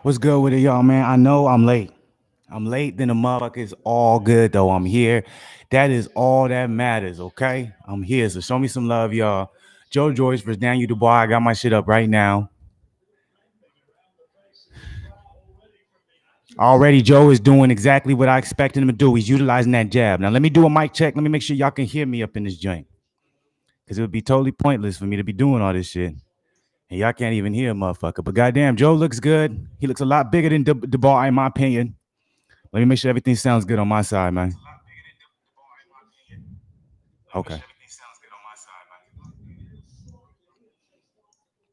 What's good with it, y'all, man? I know I'm late. I'm late, then the motherfucker is all good, though. I'm here. That is all that matters, okay? I'm here, so show me some love, y'all. Joyce versus Daniel Dubois. I got my shit up right now. Already, Joe is doing exactly what I expected him to do. He's utilizing that jab. Now, let me do a mic check. Let me make sure y'all can hear me up in this joint. Because it would be totally pointless for me to be doing all this shit. And y'all can't even hear a motherfucker. But goddamn, Joe looks good. He looks a lot bigger than Dubois, in my opinion. Let me make sure everything sounds good on my side, man. Okay.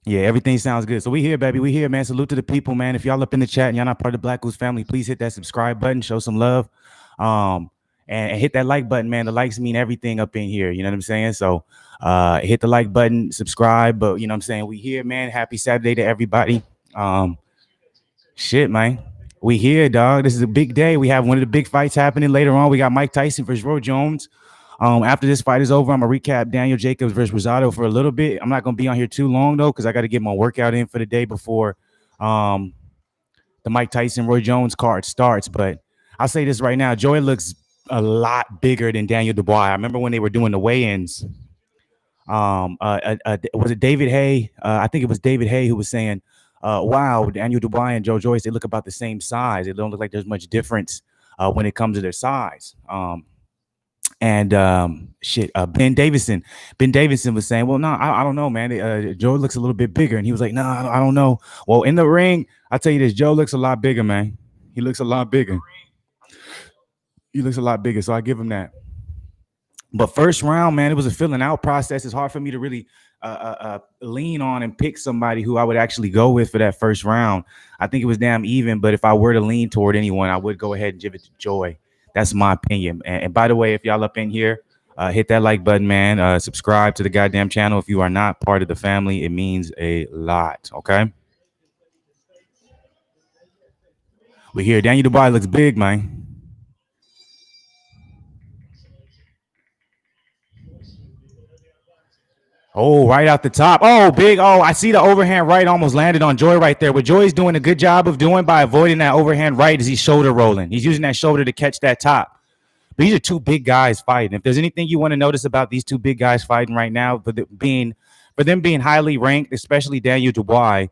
Yeah, everything sounds good. So we here, baby. We here, man. Salute to the people, man. If y'all up in the chat and y'all not part of the Black Goose family, please hit that subscribe button, show some love. Um, and hit that like button, man. The likes mean everything up in here. You know what I'm saying? So hit the like button, subscribe. But you know what I'm saying? We here, man. Happy Saturday to everybody. Um, Shit, man. We here, dog. This is a big day. We have one of the big fights happening later on. We got Mike Tyson versus Roy Jones. After this fight is over, I'm gonna recap Daniel Jacobs versus Rosado for a little bit. I'm not gonna be on here too long though, because I got to get my workout in for the day before um, the Mike Tyson Roy Jones card starts. But I'll say this right now: Joy looks a lot bigger than Daniel Dubois. I remember when they were doing the weigh-ins. Was it David Hay? I think it was David Hay who was saying, "Wow, Daniel Dubois and Joyce, they look about the same size. It don't look like there's much difference when it comes to their size." Ben Davidson was saying, "Well, no, I don't know, man. Joe looks a little bit bigger," and he was like, "No, I don't know." Well, in the ring, I tell you this, Joe looks a lot bigger, man. He looks a lot bigger. He looks a lot bigger, so I give him that. But first round, man, it was a filling out process. It's hard for me to really lean on and pick somebody who I would actually go with for that first round. I think it was damn even, but if I were to lean toward anyone, I would go ahead and give it to Joy. That's my opinion. And by the way, if y'all up in here, hit that like button, man. Subscribe to the goddamn channel. If you are not part of the family, it means a lot. Okay. We here. Daniel Dubois looks big, man. Oh, right out the top. Oh, big. Oh, I see the overhand right almost landed on Joy right there. What Joy's doing a good job of doing by avoiding that overhand right is he's shoulder rolling. He's using that shoulder to catch that top. But these are two big guys fighting. If there's anything you want to notice about these two big guys fighting right now, for them being highly ranked, especially Daniel Dubois,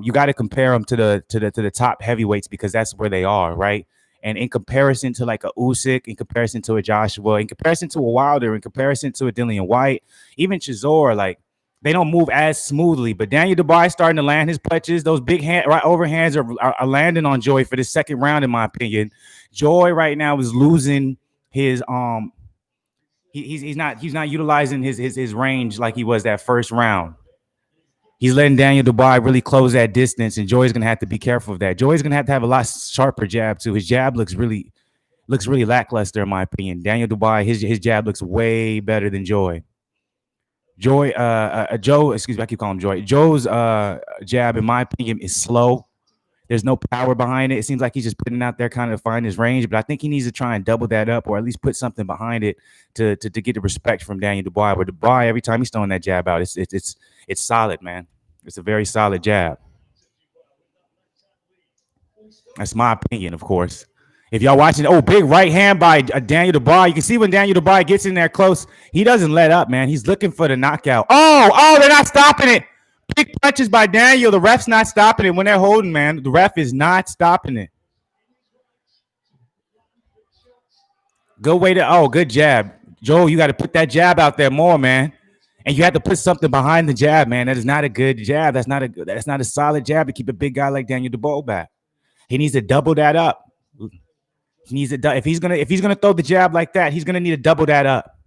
you got to compare them to the top heavyweights because that's where they are, right? And in comparison to like a Usyk, in comparison to a Joshua, in comparison to a Wilder, in comparison to a Dillian White, even Chisora, like they don't move as smoothly. But Daniel Dubois starting to land his punches. Those big hand right overhands are landing on Joy for this second round, in my opinion. Joy right now is losing his he's not utilizing his range like he was that first round. He's letting Daniel Dubois really close that distance, and Joy's gonna have to be careful of that. Joy's gonna have a lot sharper jab too. His jab looks really lackluster in my opinion. Daniel Dubois, his jab looks way better than Joy. Joe, excuse me, I keep calling him Joy. Joe's jab, in my opinion, is slow. There's no power behind it. It seems like he's just putting it out there kind of to find his range, but I think he needs to try and double that up or at least put something behind it to get the respect from Daniel Dubois. But Dubois, every time he's throwing that jab out, it's solid, man. It's a very solid jab. That's my opinion, of course. If y'all watching, oh, big right hand by Daniel Dubois. You can see when Daniel Dubois gets in there close, he doesn't let up, man. He's looking for the knockout. Oh, they're not stopping it. Big punches by Daniel. The ref's not stopping it when they're holding, man. The ref is not stopping it. Good way to, good jab. Joe, you got to put that jab out there more, man. And you have to put something behind the jab, man. That is not a good jab. That's not a solid jab to keep a big guy like Daniel Dubois back. He needs to double that up. He needs to if he's gonna throw the jab like that, he's gonna need to double that up.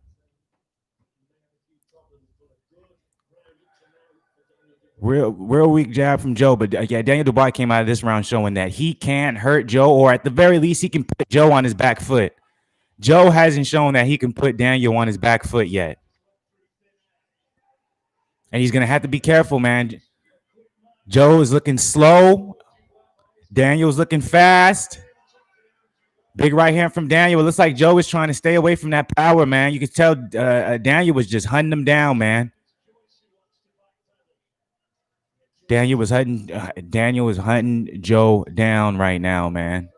Real weak jab from Joe, but yeah, Daniel Dubois came out of this round showing that he can hurt Joe, or at the very least, he can put Joe on his back foot. Joe hasn't shown that he can put Daniel on his back foot yet, and he's gonna have to be careful, man. Joe is looking slow. Daniel's looking fast. Big right hand from Daniel. It looks like Joe is trying to stay away from that power, man. You could tell Daniel was just hunting him down, man. Daniel was hunting Joe down right now, man.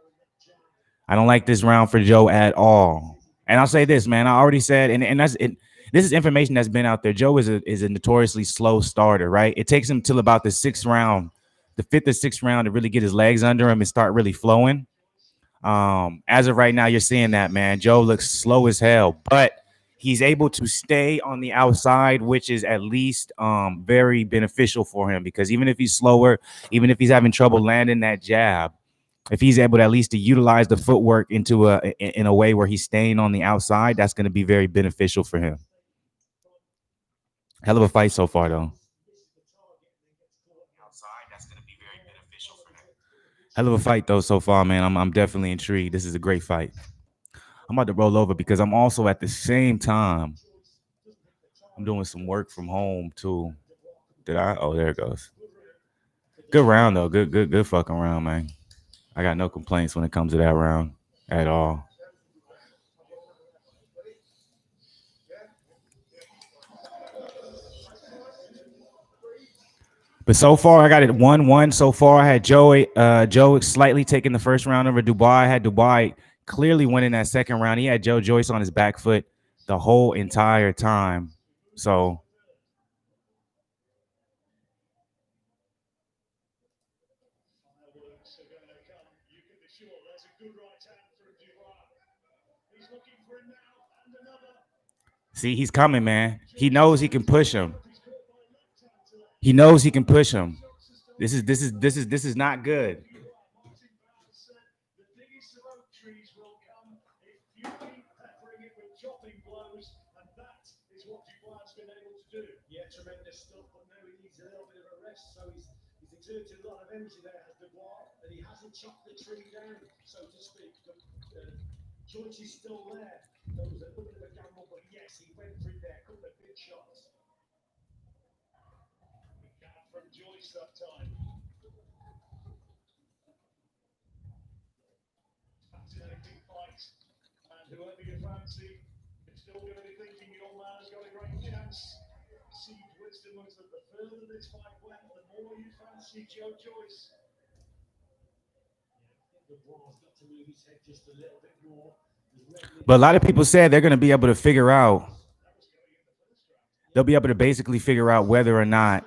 I don't like this round for Joe at all. And I'll say this, man. I already said, and that's it. This is information that's been out there. Joe is a notoriously slow starter, right? It takes him till about the sixth round, the fifth or sixth round to really get his legs under him and start really flowing. As of right now, you're seeing that, man. Joe looks slow as hell, but he's able to stay on the outside, which is at least very beneficial for him because even if he's slower, even if he's having trouble landing that jab, if he's able to at least to utilize the footwork in a way where he's staying on the outside, that's going to be very beneficial for him. Hell of a fight so far, though. Hell of a fight though so far, man. I'm definitely intrigued. This is a great fight. I'm about to roll over because I'm also at the same time I'm doing some work from home too. Did I? Oh, there it goes. Good round though. Good fucking round, man. I got no complaints when it comes to that round at all. But so far, I got it 1-1. So far, I had Joe slightly taking the first round over Dubois. I had Dubois clearly winning that second round. He had Joyce on his back foot the whole entire time. So see, he's coming, man. He knows he can push him. He knows he can push him. This is not good. But a lot of people said they're going to be able to figure out. They'll be able to basically figure out whether or not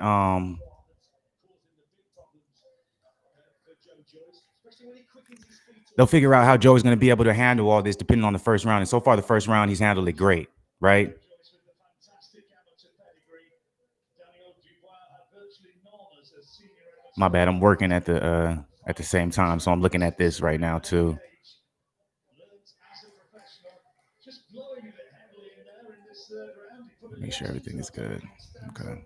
they'll figure out how Joe's going to be able to handle all this depending on the first round. And so far, the first round he's handled it great, right? My bad. I'm working at the same time, so I'm looking at this right now too. Make sure everything is good. Okay.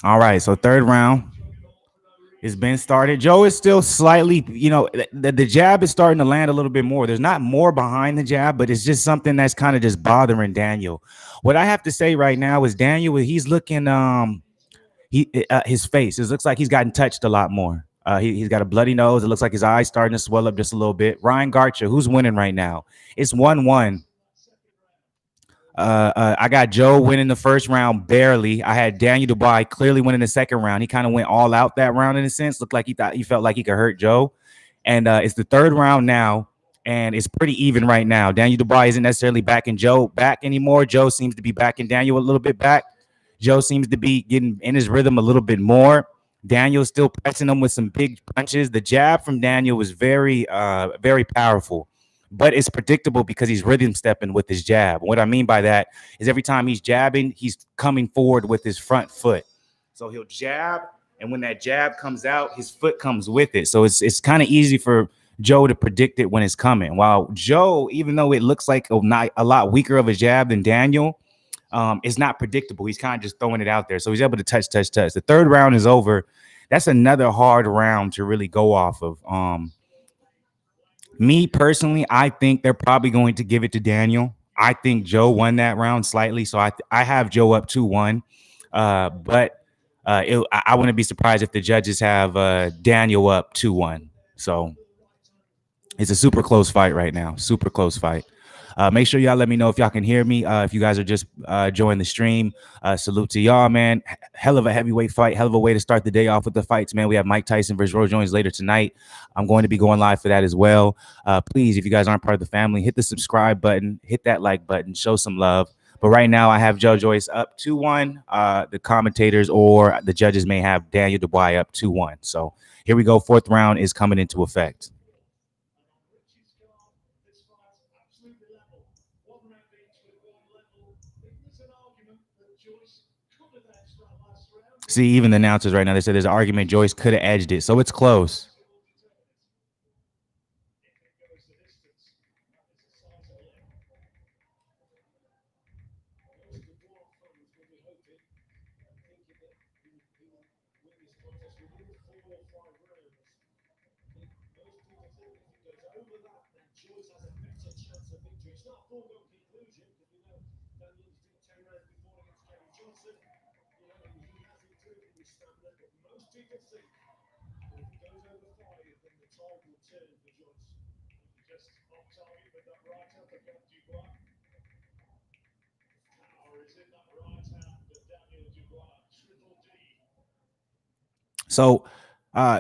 All right. So third round has been started. Joe is still slightly, the jab is starting to land a little bit more. There's not more behind the jab, but it's just something that's kind of just bothering Daniel. What I have to say right now is Daniel, he's looking, his face, it looks like he's gotten touched a lot more. He's got a bloody nose. It looks like his eyes starting to swell up just a little bit. Ryan Garcher, who's winning right now? It's 1-1. I got Joe winning the first round barely. I had Daniel Dubois clearly winning the second round. He kind of went all out that round in a sense. Looked like he felt like he could hurt Joe. And it's the third round now, and it's pretty even right now. Daniel Dubois isn't necessarily backing Joe back anymore. Joe seems to be backing Daniel a little bit back. Joe seems to be getting in his rhythm a little bit more. Daniel's still pressing him with some big punches. The jab from Daniel was very powerful, but it's predictable because he's rhythm stepping with his jab. What I mean by that is every time he's jabbing, he's coming forward with his front foot. So he'll jab, and when that jab comes out, his foot comes with it. So it's kind of easy for Joe to predict it when it's coming. While Joe, even though it looks like a lot weaker of a jab than Daniel, it's not predictable. He's kind of just throwing it out there. So he's able to touch. The third round is over. That's another hard round to really go off of. Me personally, I think they're probably going to give it to Daniel. I think Joe won that round slightly, so I have Joe up 2-1. But I wouldn't be surprised if the judges have Daniel up 2-1. So It's a super close fight right now. Super close fight. Make sure y'all let me know if y'all can hear me. If you guys are just joining the stream, salute to y'all, man. Hell of a heavyweight fight. Hell of a way to start the day off with the fights, man. We have Mike Tyson versus Roy Jones later tonight. I'm going to be going live for that as well. Please, if you guys aren't part of the family, hit the subscribe button, hit that like button, show some love. But right now, I have Joyce up 2-1. The commentators or the judges may have Daniel Dubois up 2-1. So here we go. Fourth round is coming into effect. See, even the announcers right now, they said there's an argument Joyce could have edged it. So it's close. So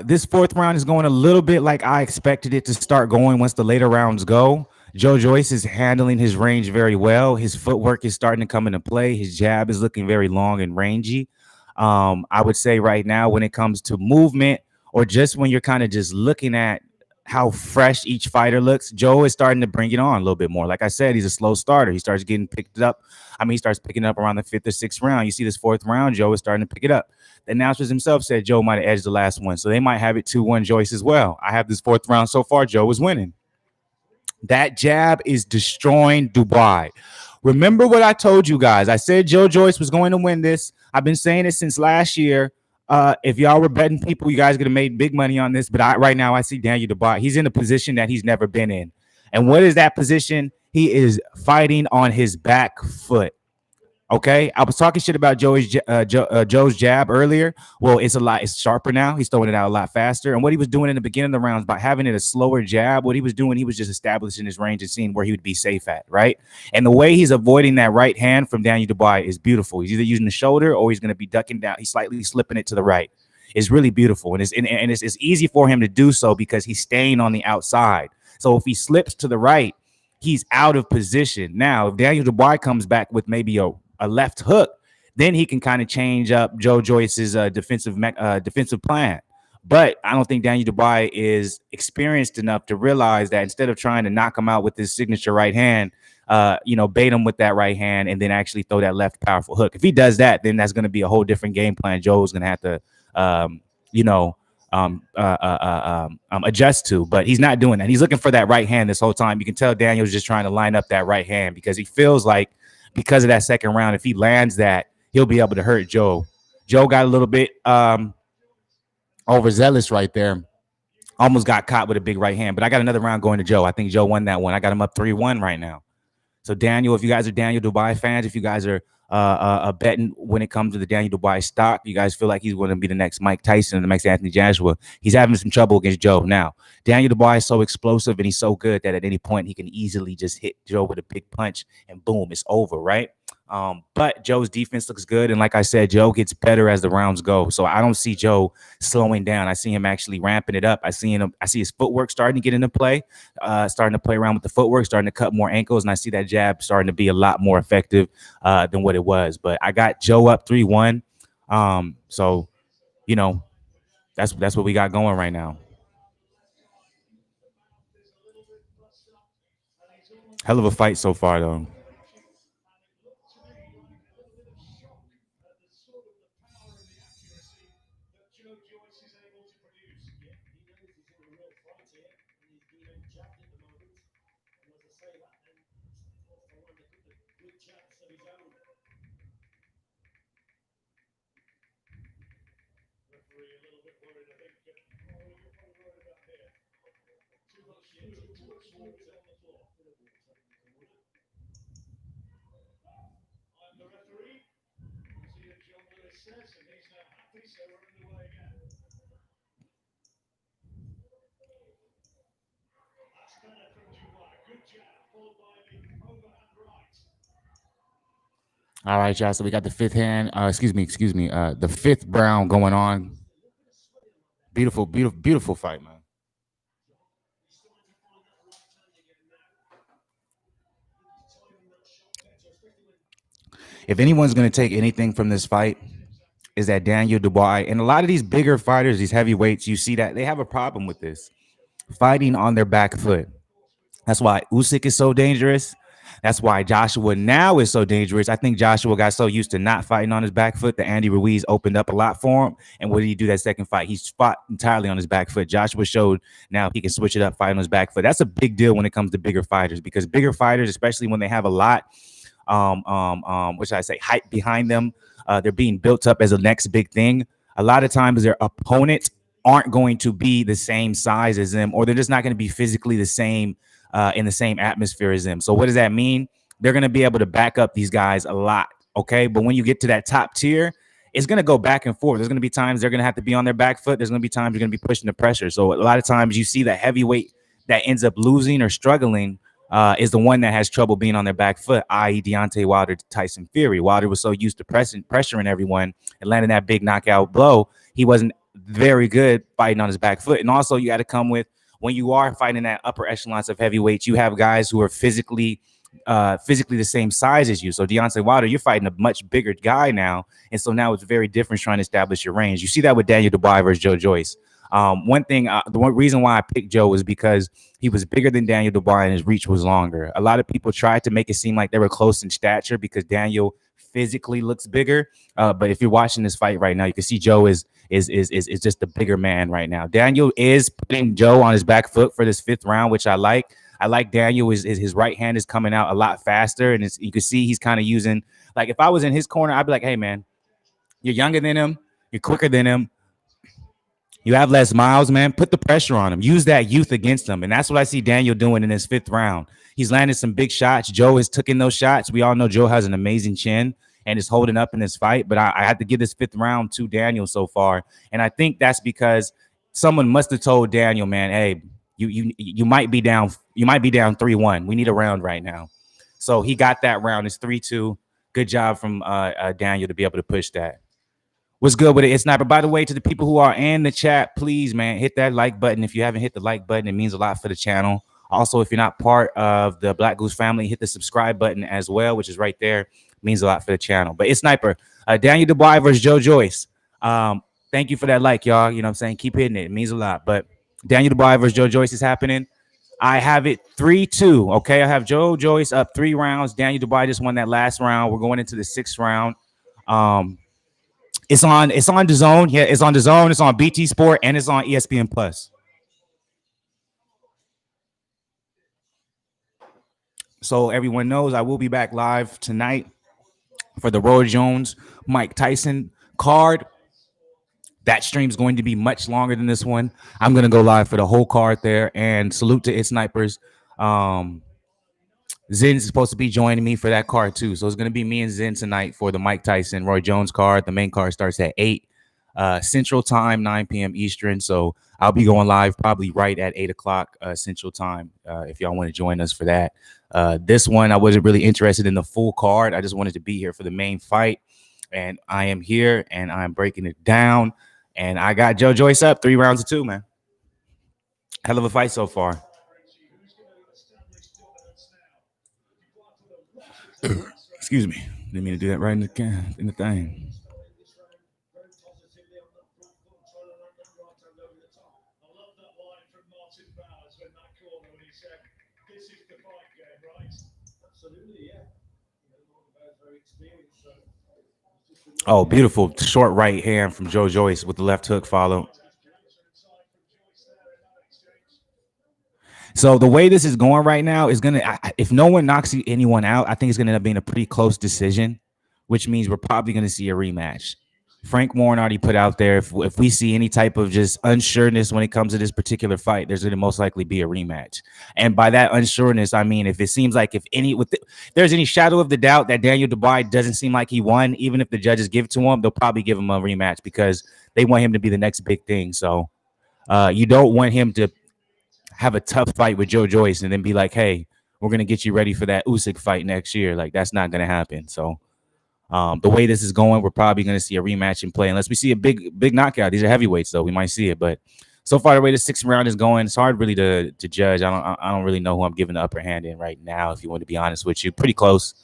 this fourth round is going a little bit like I expected it to start going once the later rounds go. Joyce is handling his range very well. His footwork is starting to come into play. His jab is looking very long and rangy. I would say right now, when it comes to movement, or just when you're kind of just looking at how fresh each fighter looks, Joe is starting to bring it on a little bit more. Like I said, he's a slow starter. He starts getting picked up. I mean, he starts picking up around the fifth or sixth round. You see this fourth round, Joe is starting to pick it up. The announcers himself said Joe might have edged the last one, so they might have it 2-1 Joyce as well. I have this fourth round so far. Joe is winning. That jab is destroying Dubois. Remember what I told you guys. I said Joyce was going to win this. I've been saying it since last year. If y'all were betting people, you guys could have made big money on this. But right now, I see Daniel Dubois. He's in a position that he's never been in. And what is that position? He is fighting on his back foot. Okay, I was talking shit about Joe's jab earlier. Well, it's sharper now. He's throwing it out a lot faster. And what he was doing in the beginning of the rounds by having it a slower jab, what he was doing, he was just establishing his range and seeing where he would be safe at, right? And the way he's avoiding that right hand from Daniel Dubois is beautiful. He's either using the shoulder or he's going to be ducking down. He's slightly slipping it to the right. It's really beautiful, and it's easy for him to do so because he's staying on the outside. So if he slips to the right, he's out of position. Now, if Daniel Dubois comes back with maybe a left hook, then he can kind of change up Joyce's defensive plan. But I don't think Daniel Dubois is experienced enough to realize that instead of trying to knock him out with his signature right hand, bait him with that right hand and then actually throw that left powerful hook. If he does that, then that's going to be a whole different game plan. Joe's going to have to, adjust to, but he's not doing that. He's looking for that right hand this whole time. You can tell Daniel's just trying to line up that right hand because he feels like because of that second round, if he lands that, he'll be able to hurt Joe. Joe got a little bit overzealous right there. Almost got caught with a big right hand, but I got another round going to Joe. I think Joe won that one. I got him up 3-1 right now. So Daniel, if you guys are Daniel Dubois fans, if you guys are betting when it comes to the Daniel Dubois stock, you guys feel like he's going to be the next Mike Tyson, the next Anthony Joshua. He's having some trouble against Joe now. Daniel Dubois is so explosive and he's so good that at any point he can easily just hit Joe with a big punch and boom, it's over, right? But Joe's defense looks good. And like I said, Joe gets better as the rounds go. So I don't see Joe slowing down. I see him actually ramping it up. I see his footwork starting to get into play, starting to play around with the footwork, starting to cut more ankles. And I see that jab starting to be a lot more effective than what it was. But I got Joe up 3-1. So, that's what we got going right now. Hell of a fight so far, though. All right, y'all. So we got the fifth hand. Excuse me. The fifth round going on. Beautiful, beautiful, beautiful fight, man. If anyone's gonna take anything from this fight, is that Daniel Dubois and a lot of these bigger fighters, these heavyweights, you see that they have a problem with this fighting on their back foot. That's why Usyk is so dangerous. That's why Joshua now is so dangerous. I think Joshua got so used to not fighting on his back foot that Andy Ruiz opened up a lot for him. And what did he do that second fight? He fought entirely on his back foot. Joshua showed now he can switch it up, fight on his back foot. That's a big deal when it comes to bigger fighters because bigger fighters, especially when they have a lot, what should I say, hype behind them, they're being built up as the next big thing. A lot of times their opponents aren't going to be the same size as them, or they're just not going to be physically the same in the same atmosphere as them. So what does that mean? They're going to be able to back up these guys a lot. Okay. But when you get to that top tier, it's going to go back and forth. There's going to be times they're going to have to be on their back foot. There's going to be times you're going to be pushing the pressure. So a lot of times you see that heavyweight that ends up losing or struggling is the one that has trouble being on their back foot, i.e. Deontay Wilder to Tyson Fury. Wilder was so used to pressuring everyone and landing that big knockout blow. He wasn't very good fighting on his back foot. And also you got to come with, when you are fighting that upper echelons of heavyweights, you have guys who are physically the same size as you. So Deontay Wilder, you're fighting a much bigger guy now. And so now it's very different trying to establish your range. You see that with Daniel Dubois versus Joe Joyce. One thing, the one reason why I picked Joe was because he was bigger than Daniel Dubois and his reach was longer. A lot of people tried to make it seem like they were close in stature because Daniel physically looks bigger. But if you're watching this fight right now, you can see Joe is just a bigger man right now. Daniel is putting Joe on his back foot for this fifth round, which I like. I like Daniel is his right hand is coming out a lot faster, and you can see he's kind of using, like, if I was in his corner, I'd be like, hey man, you're younger than him, you're quicker than him, you have less miles, man. Put the pressure on him. Use that youth against him. And that's what I see Daniel doing in this fifth round. He's landed some big shots. Joe has taken those shots. We all know Joe has an amazing chin and is holding up in this fight. But I had to give this fifth round to Daniel so far. And I think that's because someone must have told Daniel, man, hey, you might be down. You might be down 3-1. We need a round right now. So he got that round. It's 3-2. Good job from Daniel to be able to push that. What's good with it? It's Sniper. By the way, to the people who are in the chat, please, man, hit that like button. If you haven't hit the like button, it means a lot for the channel. Also, if you're not part of the Black Goose family, hit the subscribe button as well, which is right there. It means a lot for the channel. But it's Sniper. Daniel Dubois versus Joe Joyce. Thank you for that like, y'all. You know what I'm saying? Keep hitting it. It means a lot. But Daniel Dubois versus Joe Joyce is happening. I have it 3-2. Okay, I have Joe Joyce up 3 rounds. Daniel Dubois just won that last round. We're going into the 6th round. It's on DAZN. Yeah, it's on DAZN. It's on BT Sport, and it's on ESPN Plus. So everyone knows I will be back live tonight for the Roy Jones Mike Tyson card. That stream's going to be much longer than this one. I'm going to go live for the whole card there. And salute to It Snipers. Zen's supposed to be joining me for that card too. So it's going to be me and Zen tonight for the Mike Tyson, Roy Jones card. The main card starts at 8 Central Time, 9 p.m. Eastern. So I'll be going live probably right at 8 o'clock Central Time if y'all want to join us for that. This one, I wasn't really interested in the full card. I just wanted to be here for the main fight. And I am here, and I'm breaking it down. And I got Joe Joyce up 3 rounds to 2, man. Hell of a fight so far. Excuse me. Didn't mean to do that right in the thing. Oh, beautiful short right hand from Joe Joyce with the left hook follow. So the way this is going right now is if no one knocks anyone out, I think it's gonna end up being a pretty close decision, which means we're probably gonna see a rematch. Frank Warren already put out there, if we see any type of just unsureness when it comes to this particular fight, there's going to most likely be a rematch. And by that unsureness, I mean, if it seems like there's any shadow of the doubt that Daniel Dubois doesn't seem like he won, even if the judges give it to him, they'll probably give him a rematch because they want him to be the next big thing. So you don't want him to have a tough fight with Joe Joyce and then be like, hey, we're gonna get you ready for that Usyk fight next year. Like that's not gonna happen. So the way this is going, we're probably gonna see a rematch in play unless we see a big knockout. These are heavyweights, though. We might see it, but so far the way the sixth round is going, it's hard really to judge. I don't really know who I'm giving the upper hand in right now. If you want to be honest with you, pretty close.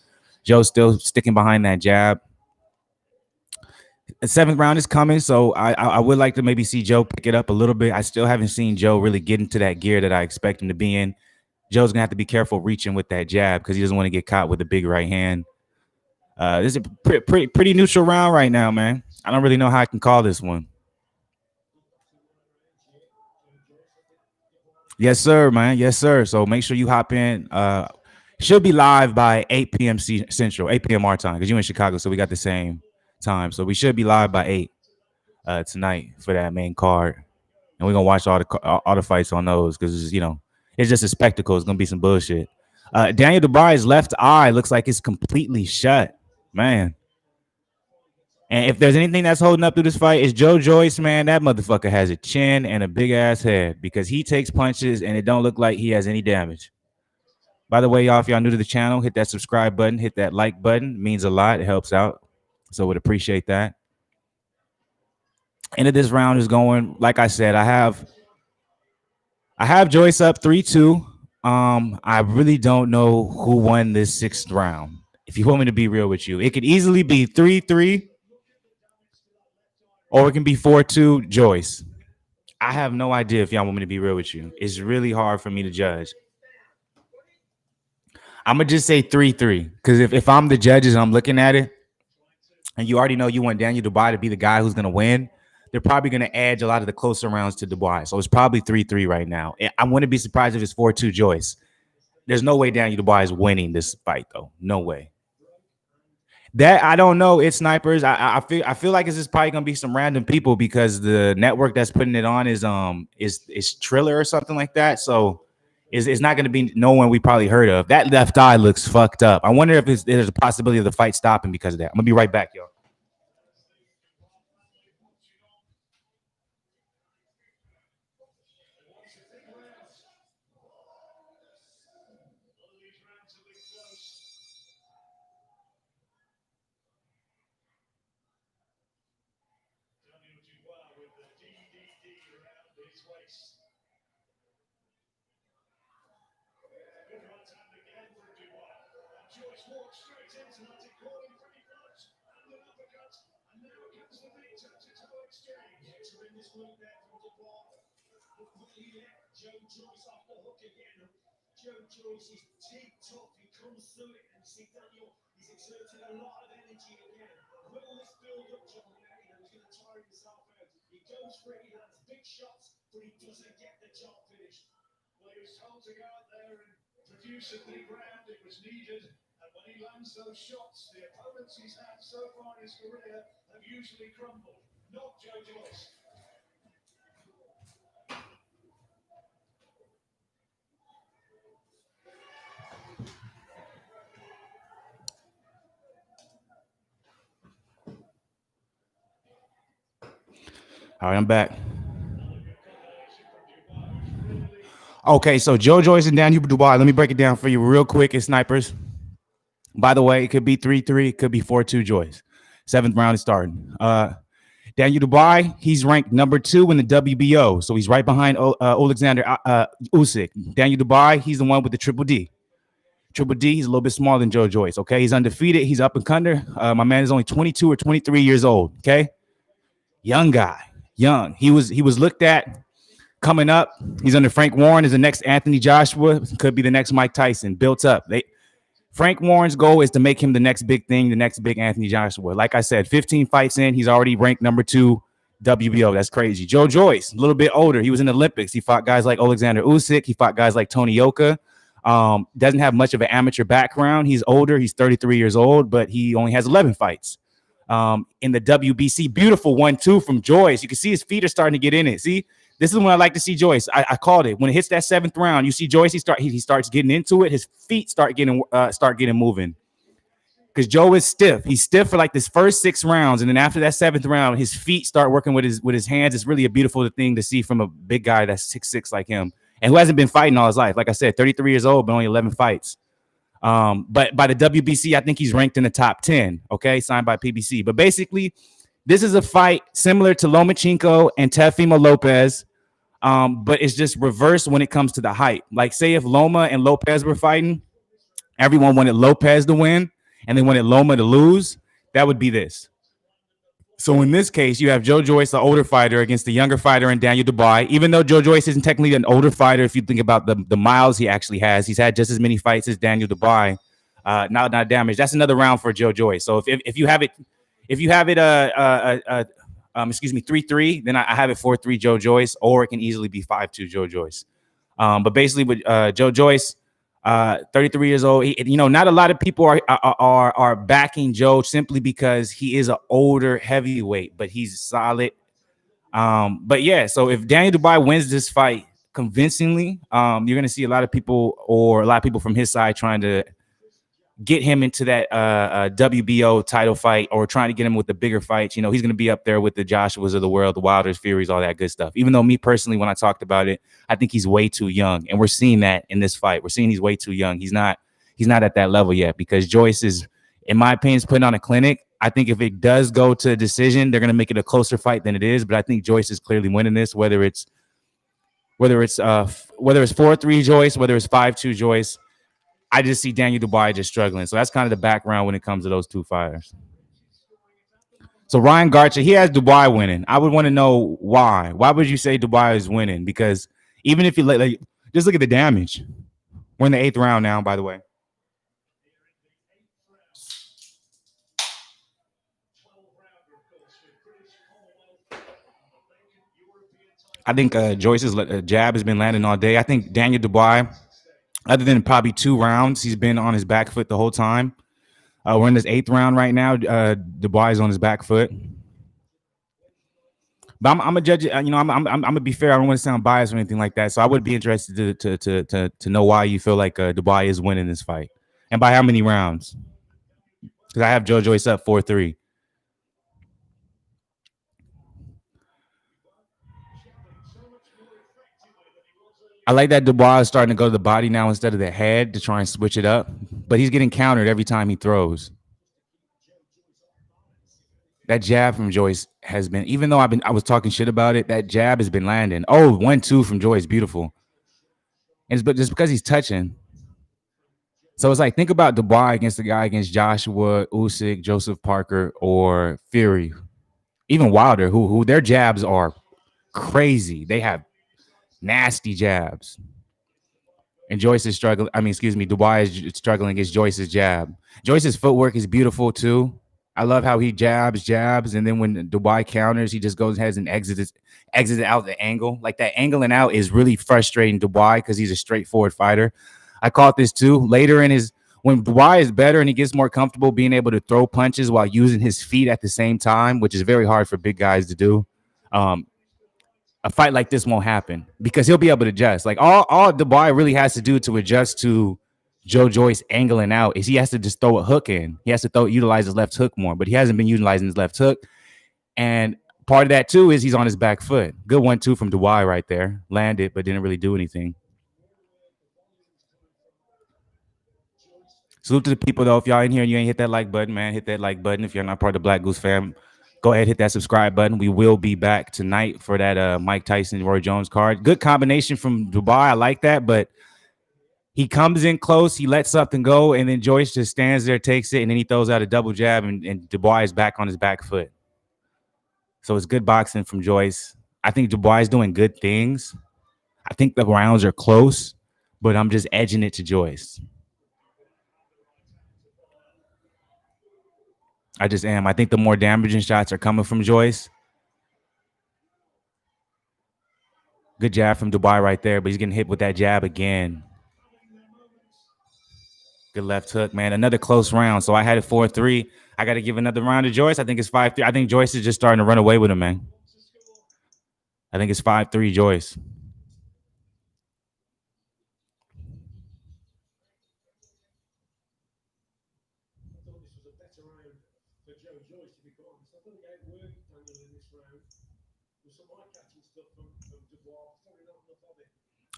Joe's still sticking behind that jab. The seventh round is coming, so I would like to maybe see Joe pick it up a little bit. I still haven't seen Joe really get into that gear that I expect him to be in. Joe's gonna have to be careful reaching with that jab because he doesn't want to get caught with a big right hand. This is a pretty neutral round right now, man. I don't really know how I can call this one. Yes, sir, man. Yes, sir. So make sure you hop in. Should be live by 8 p.m. Central, 8 p.m. our time, because you're in Chicago, so we got the same time. So we should be live by 8 tonight for that main card. And we're gonna watch all the fights on those because it's just a spectacle. It's gonna be some bullshit. Daniel Dubois' left eye looks like it's completely shut, man. And if there's anything that's holding up through this fight, it's Joe Joyce, man. That motherfucker has a chin and a big ass head because he takes punches and it don't look like he has any damage. By the way, y'all, if y'all new to the channel, hit that subscribe button, hit that like button. It means a lot. It helps out. So would appreciate that. End of this round is going, like I said, I have Joyce up 3-2. I really don't know who won this sixth round. If you want me to be real with you, it could easily be 3-3. Or it can be 4-2 Joyce. I have no idea if y'all want me to be real with you. It's really hard for me to judge. I'm going to just say 3-3. Because if I'm the judges and I'm looking at it, and you already know you want Daniel Dubois to be the guy who's going to win, they're probably going to edge a lot of the closer rounds to Dubois. So it's probably 3-3 right now. I wouldn't be surprised if it's 4-2 Joyce. There's no way Daniel Dubois is winning this fight, though. No way. That I don't know. It's snipers. I feel like it's just probably gonna be some random people because the network that's putting it on is Triller or something like that. So it's not gonna be no one we probably heard of. That left eye looks fucked up. I wonder if there's a possibility of the fight stopping because of that. I'm gonna be right back, y'all. All right, I'm back. Okay, so Joe Joyce and Daniel Dubois. Let me break it down for you real quick. It's snipers. By the way, it could be 3-3, it could be 4-2 Joyce. Seventh round is starting. Daniel Dubois, he's ranked number 2 in the WBO, so he's right behind Alexander Usyk. Daniel Dubois, he's the one with the triple D. Triple D, he's a little bit smaller than Joe Joyce. Okay, he's undefeated. He's up and under. My man is only 22 or 23 years old. Okay, young guy, young. He was looked at coming up. He's under Frank Warren as the next Anthony Joshua. Could be the next Mike Tyson. Built up. Frank Warren's goal is to make him the next big thing, the next big Anthony Joshua. Like I said, 15 fights in, he's already ranked number 2 WBO. That's crazy. Joe Joyce, a little bit older. He was in the Olympics. He fought guys like Alexander Usyk. He fought guys like Tony Yoka. Doesn't have much of an amateur background. He's older. He's 33 years old, but he only has 11 fights. In the WBC, beautiful 1-2 from Joyce. You can see his feet are starting to get in it. See, this is when I like to see Joyce. I called it. When it hits that 7th round, you see Joyce. He starts getting into it. His feet start getting moving. Because Joe is stiff. He's stiff for like this first 6 rounds, and then after that 7th round, his feet start working with his hands. It's really a beautiful thing to see from a big guy that's 6'6" like him. and who hasn't been fighting all his life. Like I said, 33 years old, but only 11 fights. But by the WBC, I think he's ranked in the top 10. Okay, signed by PBC. But basically, this is a fight similar to Lomachenko and Teofimo Lopez, but it's just reversed when it comes to the height. Like, say if Loma and Lopez were fighting, everyone wanted Lopez to win, and they wanted Loma to lose. That would be this. So in this case, you have Joe Joyce, the older fighter, against the younger fighter in Daniel Dubois. Even though Joe Joyce isn't technically an older fighter, if you think about the miles he actually has, he's had just as many fights as Daniel Dubois. Not damaged. That's another round for Joe Joyce. So if you have it, excuse me, 3-3, then I have it 4-3 Joe Joyce, or it can easily be 5-2 Joe Joyce. But basically with Joe Joyce, 33 years old. Not a lot of people are backing Joe simply because he is an older heavyweight, but he's solid. But yeah, so if Daniel Dubois wins this fight convincingly, you're gonna see a lot of people from his side trying to get him into that WBO title fight, or trying to get him with the bigger fights. He's going to be up there with the Joshuas of the world, the Wilders, Furies, all that good stuff. Even though me personally, when I talked about it, I think he's way too young. And we're seeing that in this fight. We're seeing he's way too young. He's not at that level yet, because Joyce is, in my opinion, is putting on a clinic. I think if it does go to a decision, they're going to make it a closer fight than it is. But I think Joyce is clearly winning this, whether it's 4-3 Joyce, whether it's 5-2 Joyce. I just see Daniel Dubois just struggling. So that's kind of the background when it comes to those two fighters. So Ryan Garcia, he has Dubois winning. I would want to know why. Why would you say Dubois is winning? Because even if you just look at the damage. We're in the 8th round now, by the way. I think Joyce's jab has been landing all day. I think Daniel Dubois, other than probably 2 rounds, he's been on his back foot the whole time. We're in this 8th round right now. Dubois is on his back foot. But I'm gonna judge it. I'm gonna be fair. I don't want to sound biased or anything like that. So I would be interested to know why you feel like Dubois is winning this fight, and by how many rounds. Because I have Joe Joyce up 4-3. I like that Dubois is starting to go to the body now instead of the head to try and switch it up. But he's getting countered every time he throws. That jab from Joyce has been, even though I was talking shit about it, that jab has been landing. Oh, 1-2 from Joyce, beautiful. And it's just because he's touching. So it's like, think about Dubois against the guy against Joshua, Usyk, Joseph Parker, or Fury, even Wilder, who their jabs are crazy. They have nasty jabs. And Joyce is struggling. Dubois is struggling against Joyce's jab. Joyce's footwork is beautiful too. I love how he jabs, and then when Dubois counters, he just goes ahead and exits out the angle. Like, that angling out is really frustrating Dubois because he's a straightforward fighter. I caught this too later when Dubois is better and he gets more comfortable being able to throw punches while using his feet at the same time, which is very hard for big guys to do. A fight like this won't happen because he'll be able to adjust. Like, all Dubois really has to do to adjust to Joe Joyce angling out is he has to just throw a hook in. He has to utilize his left hook more, but he hasn't been utilizing his left hook. And part of that too is he's on his back foot. Good 1-2 from Dubois right there. Landed, but didn't really do anything. Salute to the people though. If y'all in here and you ain't hit that like button, man, hit that like button. If you're not part of the Black Goose fam, go ahead, hit that subscribe button. We will be back tonight for that Mike Tyson, Roy Jones card. Good combination from Dubois. I like that, but he comes in close, he lets something go, and then Joyce just stands there, takes it, and then he throws out a double jab, and Dubois is back on his back foot. So it's good boxing from Joyce. I think Dubois is doing good things. I think the rounds are close, but I'm just edging it to Joyce. I just am. I think the more damaging shots are coming from Joyce. Good jab from Dubois right there, but he's getting hit with that jab again. Good left hook, man. Another close round. So I had it 4-3. I got to give another round to Joyce. I think it's 5-3. I think Joyce is just starting to run away with him, man. I think it's 5-3 Joyce.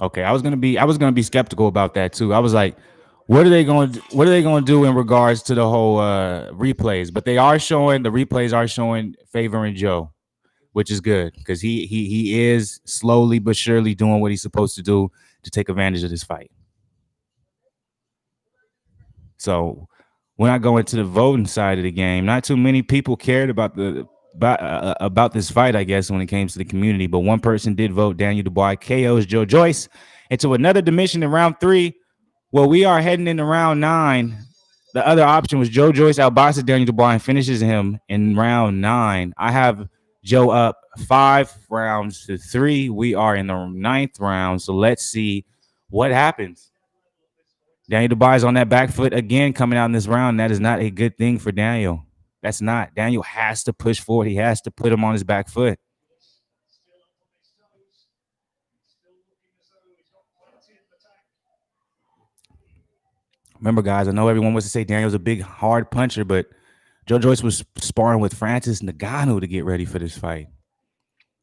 Okay, I was gonna be skeptical about that too. I was like, what are they going to do in regards to the whole replays? But the replays are showing favoring Joe, which is good because he is slowly but surely doing what he's supposed to do to take advantage of this fight. So when I go into the voting side of the game, not too many people cared about this fight, I guess, when it came to the community. But one person did vote. Daniel Dubois KOs Joe Joyce into another dimension in round 3. Well, we are heading into round 9. The other option was Joe Joyce outboxes Daniel Dubois and finishes him in round 9. I have Joe up 5 rounds to 3. We are in the 9th round, so let's see what happens. Daniel Dubois is on that back foot again coming out in this round. That is not a good thing for Daniel. That's not. Daniel has to push forward. He has to put him on his back foot. Remember, guys, I know everyone wants to say Daniel's a big, hard puncher, but Joe Joyce was sparring with Francis Ngannou to get ready for this fight.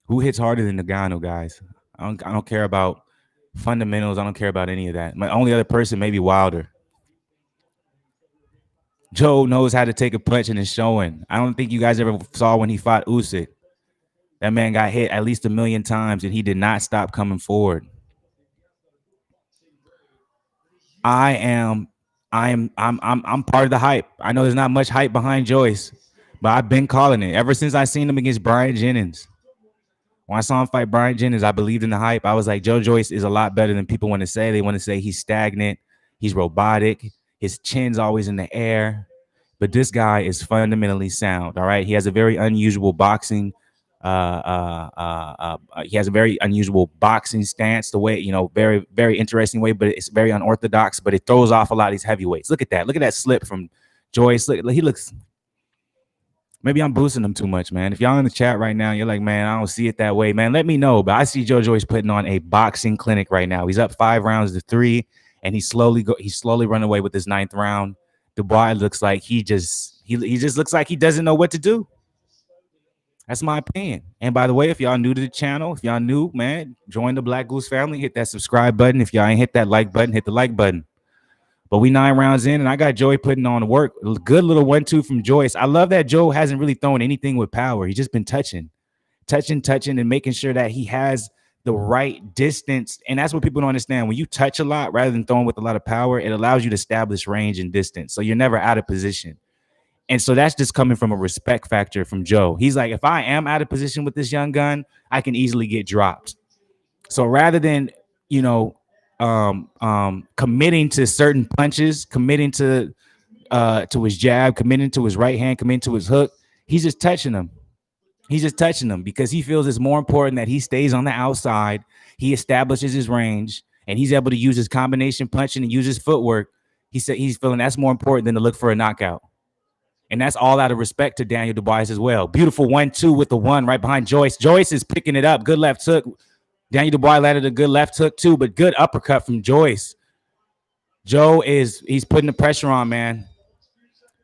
Who hits harder than Ngannou, guys? I don't care about fundamentals. I don't care about any of that. My only other person may be Wilder. Joe knows how to take a punch and it's showing. I don't think you guys ever saw when he fought Usyk. That man got hit at least 1,000,000 times and he did not stop coming forward. I'm part of the hype. I know there's not much hype behind Joyce, but I've been calling it ever since I seen him against Brian Jennings. When I saw him fight Brian Jennings, I believed in the hype. I was like, Joe Joyce is a lot better than people want to say. They want to say he's stagnant, he's robotic, his chin's always in the air. But this guy is fundamentally sound. All right, he has a very unusual boxing. He has a very unusual boxing stance. The way, very very interesting way, but it's very unorthodox. But it throws off a lot of these heavyweights. Look at that. Look at that slip from Joyce. Look, he looks. Maybe I'm boosting him too much, man. If y'all in the chat right now, you're like, man, I don't see it that way, man. Let me know. But I see Joe Joyce putting on a boxing clinic right now. He's up 5 rounds to 3, and he's slowly running away with this 9th round. Dubois looks like he just looks like he doesn't know what to do. That's my opinion. And by the way, if y'all new to the channel, if y'all new, man, join the Black Goose family. Hit that subscribe button. If y'all ain't hit that like button, hit the like button. But we 9 rounds in, and I got Joey putting on work. Good little 1-2 from Joyce. I love that Joe hasn't really thrown anything with power. He's just been touching, and making sure that he has the right distance. And that's what people don't understand. When you touch a lot rather than throwing with a lot of power, it allows you to establish range and distance. So you're never out of position. And so that's just coming from a respect factor from Joe. He's like, if I am out of position with this young gun, I can easily get dropped. So rather than, committing to certain punches, committing to his jab, committing to his right hand, committing to his hook, he's just touching them. He's just touching them because he feels it's more important that he stays on the outside. He establishes his range and he's able to use his combination punching and use his footwork. He said he's feeling that's more important than to look for a knockout. And that's all out of respect to Daniel Dubois as well. Beautiful 1-2 with the 1 right behind Joyce. Joyce is picking it up. Good left hook. Daniel Dubois landed a good left hook too, but good uppercut from Joyce. He's putting the pressure on, man.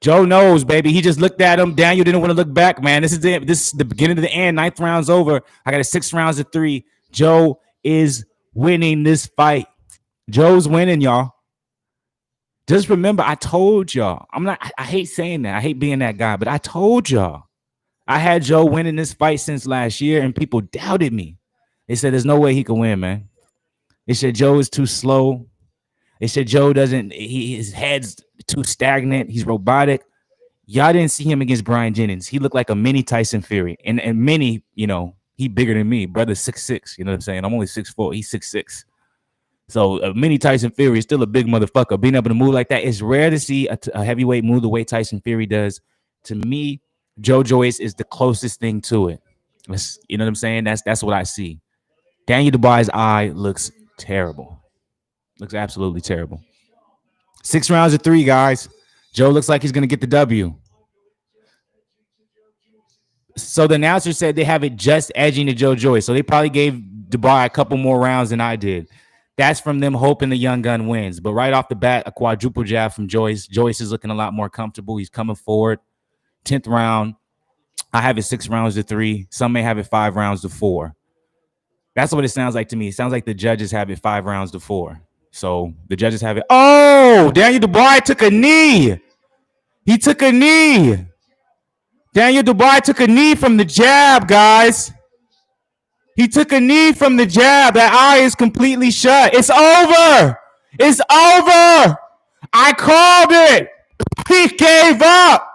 Joe knows, baby. He just looked at him. Daniel didn't want to look back, man. This is it. This is the beginning of the end. 9th round's over. I got a 6 rounds to 3. Joe is winning this fight. Joe's winning, y'all. Just remember, I told y'all. I hate saying that. I hate being that guy, but I told y'all. I had Joe winning this fight since last year, and people doubted me. They said there's no way he can win, man. They said Joe is too slow. They said Joe his head's too stagnant. He's robotic. Y'all didn't see him against Brian Jennings. He looked like a mini Tyson Fury. And mini, he bigger than me. Brother's 6'6". You know what I'm saying? I'm only 6'4". He's 6'6". So a mini Tyson Fury is still a big motherfucker. Being able to move like that, it's rare to see a heavyweight move the way Tyson Fury does. To me, Joe Joyce is the closest thing to it. You know what I'm saying? That's what I see. Daniel Dubois' eye looks terrible. Looks absolutely terrible. 6 rounds to 3, guys. Joe looks like he's going to get the W. So the announcer said they have it just edging to Joe Joyce. So they probably gave Dubois a couple more rounds than I did. That's from them hoping the young gun wins. But right off the bat, a quadruple jab from Joyce. Joyce is looking a lot more comfortable. He's coming forward. 10th round. I have it 6 rounds to 3. Some may have it 5 rounds to 4. That's what it sounds like to me. It sounds like the judges have it 5 rounds to 4. So the judges have it. Oh, Daniel Dubois took a knee. He took a knee. Daniel Dubois took a knee from the jab, guys. He took a knee from the jab. That eye is completely shut. It's over. It's over. I called it. He gave up.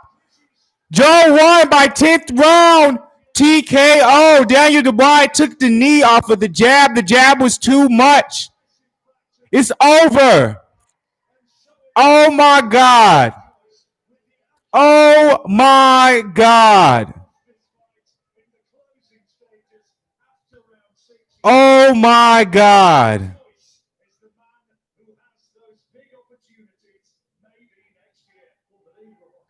Joe won by 10th round. TKO. Daniel Dubois took the knee off of the jab. The jab was too much. It's over. Oh my God. Oh my God. Oh my God.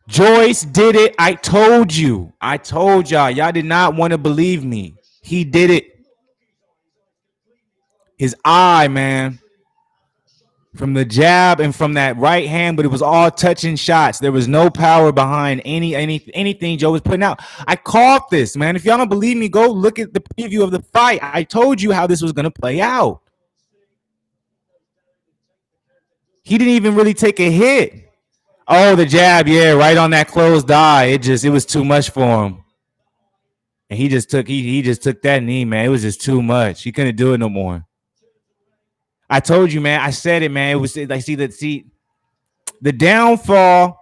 Joyce did it. I told you. I told y'all. Y'all did not want to believe me. He did it. His eye, man. From the jab and from that right hand, but it was all touching shots. There was no power behind anything Joe was putting out. I called this, man. If y'all don't believe me, go look at the preview of the fight. I told you how this was going to play out. He didn't even really take a hit. Oh, the jab, yeah, right on that closed eye. It was too much for him. And he just took that knee, man. It was just too much. He couldn't do it no more. I told you, man. I said it, man. It was like the downfall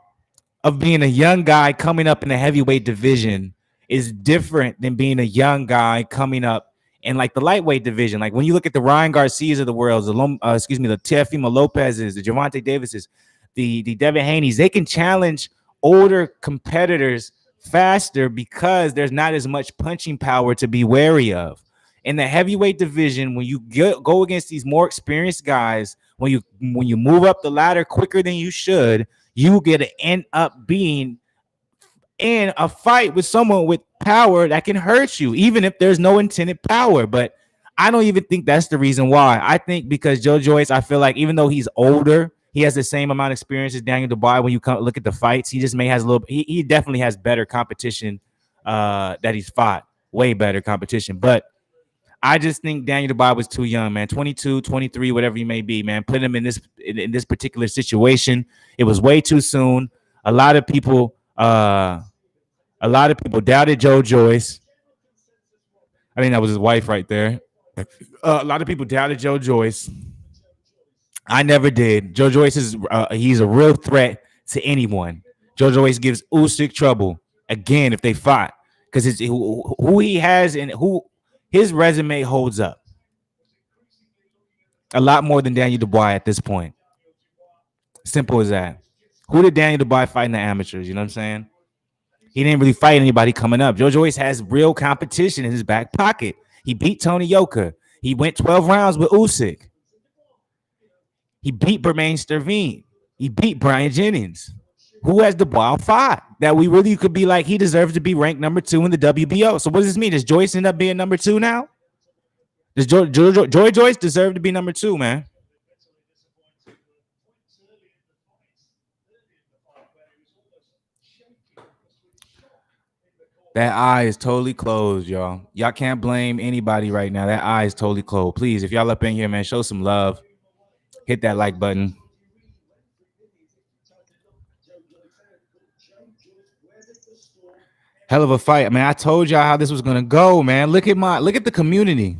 of being a young guy coming up in the heavyweight division is different than being a young guy coming up in like the lightweight division. Like when you look at the Ryan Garcias of the world, the Teofimo Lopez's, the Gervonta Davis's, the Devin Haney's, they can challenge older competitors faster because there's not as much punching power to be wary of. In the heavyweight division, when you go against these more experienced guys, when you move up the ladder quicker than you should, you get to end up being in a fight with someone with power that can hurt you, even if there's no intended power. But I don't even think that's the reason why. I think because Joe Joyce, I feel like even though he's older, he has the same amount of experience as Daniel Dubois. When you come look at the fights, he just has a little. He definitely has better competition that he's fought, way better competition. But I just think Daniel Dubois was too young, man. 22, 23, whatever you may be, man. Put him in this particular situation. It was way too soon. A lot of people doubted Joe Joyce. I think that was his wife right there. A lot of people doubted Joe Joyce. I never did. Joe Joyce he's a real threat to anyone. Joe Joyce gives Usyk trouble again if they fought because who he has and who his resume holds up a lot more than Daniel Dubois at this point. Simple as that. Who did Daniel Dubois fight in the amateurs? You know what I'm saying? He didn't really fight anybody coming up. Joe Joyce has real competition in his back pocket. He beat Tony Yoka. He went 12 rounds with Usyk. He beat Bermain Sterveen. He beat Brian Jennings. Who has Dubois fought that we really could be like he deserves to be ranked number 2 in the WBO? So what does this mean? Does Joyce end up being number 2 now? Does Joy Joyce deserve to be number 2, man? That eye is totally closed, y'all. Y'all can't blame anybody right now. That eye is totally closed. Please, if y'all up in here, man, show some love. Hit that like button. Hell of a fight. I mean, I told y'all how this was gonna go, man. Look at the community.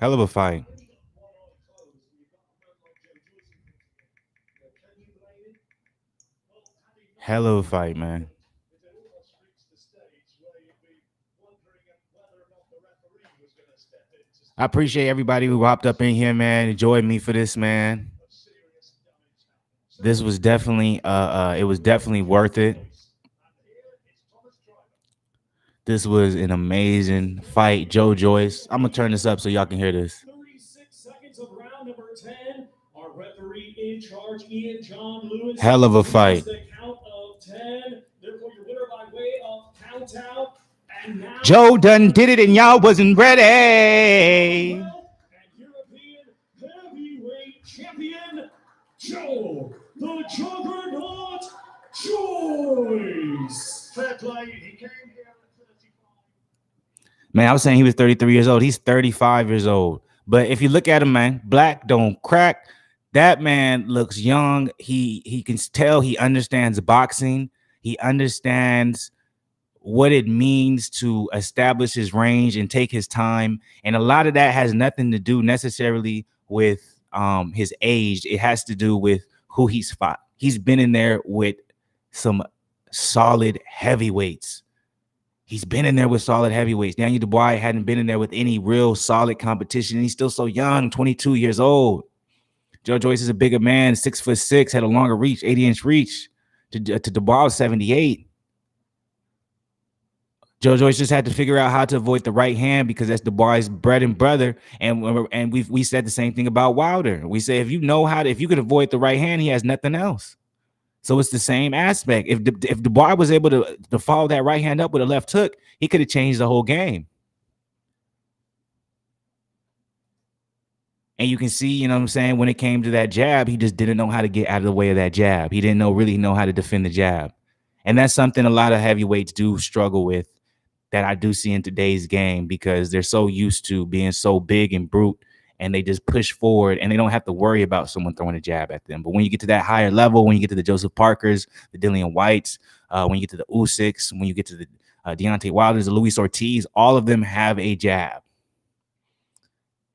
Hell of a fight. Hell of a fight, man. I appreciate everybody who hopped up in here, man. Enjoyed me for this, man. This was definitely it was definitely worth it. This was an amazing fight. Joe Joyce. I'm gonna turn this up so y'all can hear this. 36 seconds of round number 10. Our referee in charge, Ian John Lewis. Hell of a fight. The count of 10. Therefore, your winner by way of count out. And now Joe done did it and y'all wasn't ready. the juggernaut, Joyce. Fair play. He came here at 35. Man, I was saying he was 33 years old. He's 35 years old. But if you look at him, man, black don't crack. That man looks young. He can tell he understands boxing. He understands what it means to establish his range and take his time. And a lot of that has nothing to do necessarily with his age. It has to do with who he's fought. He's been in there with some solid heavyweights. He's been in there with solid heavyweights. Daniel Dubois hadn't been in there with any real solid competition. And he's still so young, 22 years old. Joe Joyce is a bigger man, 6'6", had a longer reach, 80-inch reach. To Dubois, 78. Joe Joyce just had to figure out how to avoid the right hand because that's Dubois' bread and butter. And we said the same thing about Wilder. We say if you could avoid the right hand, he has nothing else. So it's the same aspect. If Dubois was able to follow that right hand up with a left hook, he could have changed the whole game. And you can see, you know what I'm saying, when it came to that jab, he just didn't know how to get out of the way of that jab. He didn't really know how to defend the jab. And that's something a lot of heavyweights do struggle with, that I do see in today's game, because they're so used to being so big and brute, and they just push forward and they don't have to worry about someone throwing a jab at them. But when you get to that higher level, when you get to the Joseph Parkers, the Dillian Whites, when you get to the Usyks, when you get to the Deontay Wilders, the Luis Ortiz, all of them have a jab.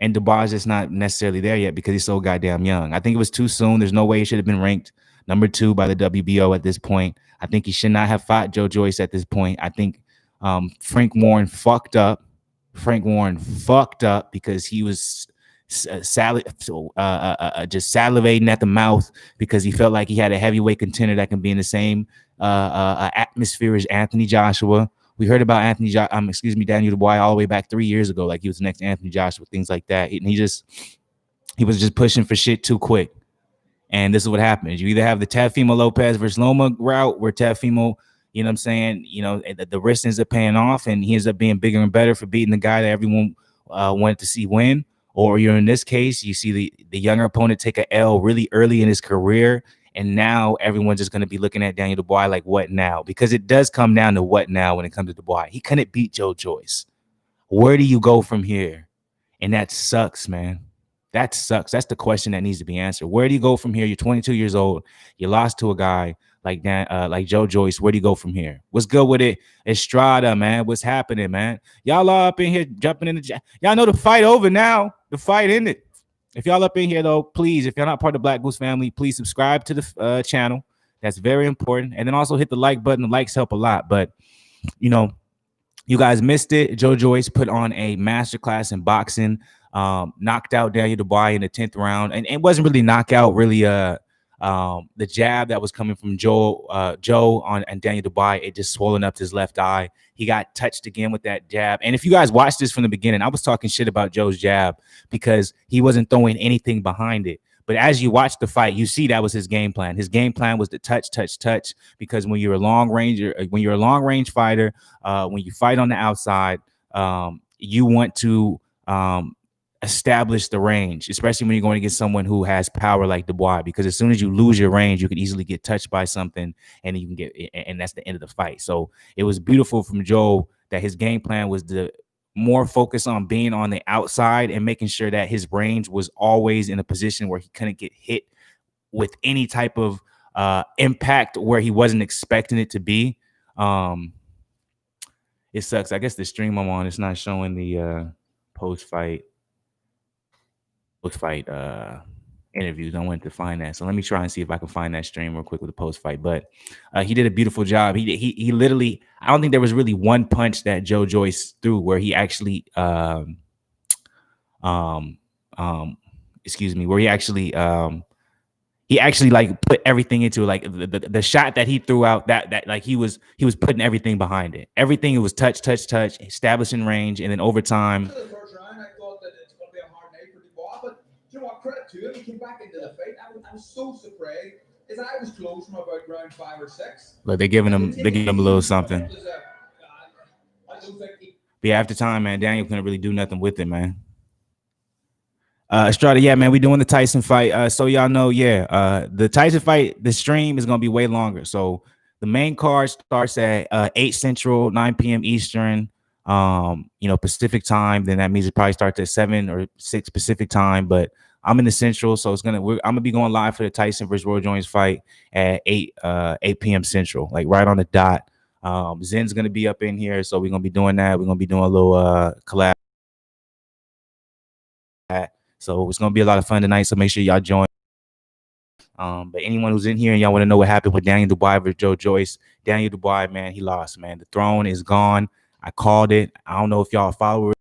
And Dubois is not necessarily there yet because he's so goddamn young. I think it was too soon. There's no way he should have been ranked number 2 by the WBO at this point. I think he should not have fought Joe Joyce at this point. I think Frank Warren fucked up. Frank Warren fucked up because he was just salivating at the mouth because he felt like he had a heavyweight contender that can be in the same atmosphere as Anthony Joshua. We heard about Daniel Dubois all the way back 3 years ago, like he was the next Anthony Joshua, things like that. And he was just pushing for shit too quick. And this is what happens. You either have the Teofimo Lopez versus Loma route, where Teofimo, you know what I'm saying, you know, the risk ends up paying off and he ends up being bigger and better for beating the guy that everyone wanted to see win. Or you're in this case, you see the younger opponent take a L really early in his career, and now everyone's just going to be looking at Daniel Dubois like, what now? Because it does come down to what now when it comes to Dubois. He couldn't beat Joe Joyce. Where do you go from here? And that sucks, man. That sucks. That's the question that needs to be answered. Where do you go from here? You're 22 years old. You lost to a guy like Joe Joyce. Where do you go from here? What's good with it? Estrada, man. What's happening, man? Y'all all up in here jumping in the y'all know the fight over now. The fight ended. If y'all up in here, though, please, if you're not part of the Black Goose family, please subscribe to the channel. That's very important. And then also hit the like button. The likes help a lot. But, you know, you guys missed it. Joe Joyce put on a masterclass in boxing, knocked out Daniel Dubois in the 10th round. And it wasn't really knockout, really the jab that was coming from Joe and Daniel Dubois, it just swollen up his left eye. He got touched again with that jab. And if you guys watched this from the beginning, I was talking shit about Joe's jab because he wasn't throwing anything behind it. But as you watch the fight, you see that was his game plan. His game plan was to touch, because when you're a long range fighter, when you fight on the outside, you want to establish the range, especially when you're going against someone who has power like Dubois, because as soon as you lose your range, you could easily get touched by something and you can and that's the end of the fight. So it was beautiful from Joe that his game plan was to more focus on being on the outside and making sure that his range was always in a position where he couldn't get hit with any type of impact where he wasn't expecting it to be. It sucks. I guess the stream I'm on, it's not showing the post-fight interviews. I wanted to find that, so let me try and see if I can find that stream real quick with the post-fight. But he did a beautiful job. He literally, I don't think there was really one punch that Joe Joyce threw where he actually he actually like put everything into it. Like the shot that he threw out, that like he was putting everything behind it. Everything, it was touch, establishing range, and then over time. You know what, credit to him, he came back into the fight. I was so surprised. His eye was closed from about round 5 or 6. Look, they're giving him a little something. But yeah, after time, man, Daniel couldn't really do nothing with it, man. Estrada, yeah, man, we doing the Tyson fight. So y'all know, yeah, the Tyson fight, the stream is gonna be way longer. So the main card starts at 8 Central, 9 p.m. Eastern, Pacific time. Then that means it probably starts at 7 or 6 Pacific time. But I'm in the Central, so I'm gonna be going live for the Tyson versus Roy Jones fight at 8 p.m. Central, like right on the dot. Zen's gonna be up in here, so we're gonna be doing that. We're gonna be doing a little collab. So it's gonna be a lot of fun tonight. So make sure y'all join. But anyone who's in here and y'all want to know what happened with Daniel Dubois versus Joyce, Daniel Dubois, man, he lost, man. The throne is gone. I called it. I don't know if y'all followers,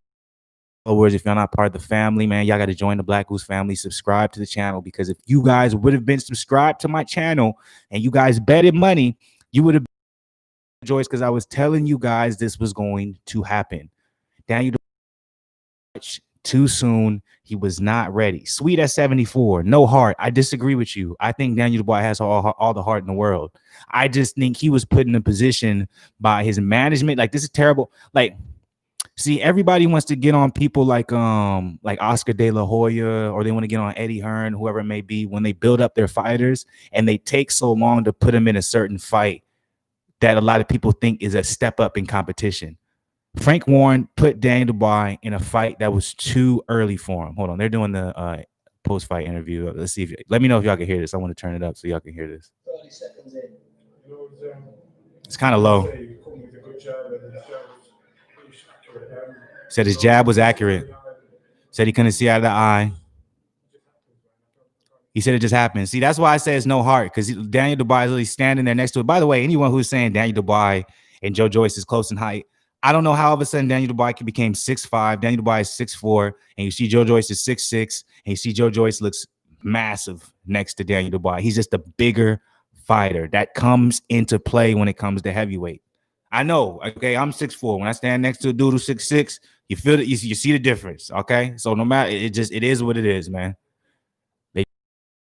if y'all not part of the family, man, y'all got to join the Black Goose family. Subscribe to the channel, because if you guys would have been subscribed to my channel and you guys betted money, you would have been Joyce, because I was telling you guys this was going to happen. Daniel Dubois too soon. He was not ready. Sweet at 74, no heart. I disagree with you. I think Daniel Dubois has all the heart in the world. I just think he was put in a position by his management. Like, this is terrible. Like, see, everybody wants to get on people like Oscar De La Hoya, or they want to get on Eddie Hearn, whoever it may be, when they build up their fighters and they take so long to put them in a certain fight that a lot of people think is a step up in competition. Frank Warren put Daniel Dubois in a fight that was too early for him. Hold on, they're doing the post-fight interview. Let's see let me know if y'all can hear this. I want to turn it up so y'all can hear this. 30 seconds in. It's kind of low. Said his jab was accurate. Said he couldn't see out of the eye. He said it just happened. See, that's why I say it's no heart, because Daniel Dubois is really standing there next to it. By the way, anyone who's saying Daniel Dubois and Joyce is close in height, I don't know how all of a sudden Daniel Dubois became 6'5". Daniel Dubois is 6'4", and you see Joyce is 6'6", and you see Joyce looks massive next to Daniel Dubois. He's just a bigger fighter. That comes into play when it comes to heavyweight. I know, okay, I'm 6'4". When I stand next to a dude who's 6'6", you feel it, you see the difference, okay? So no matter, it is what it is, man. They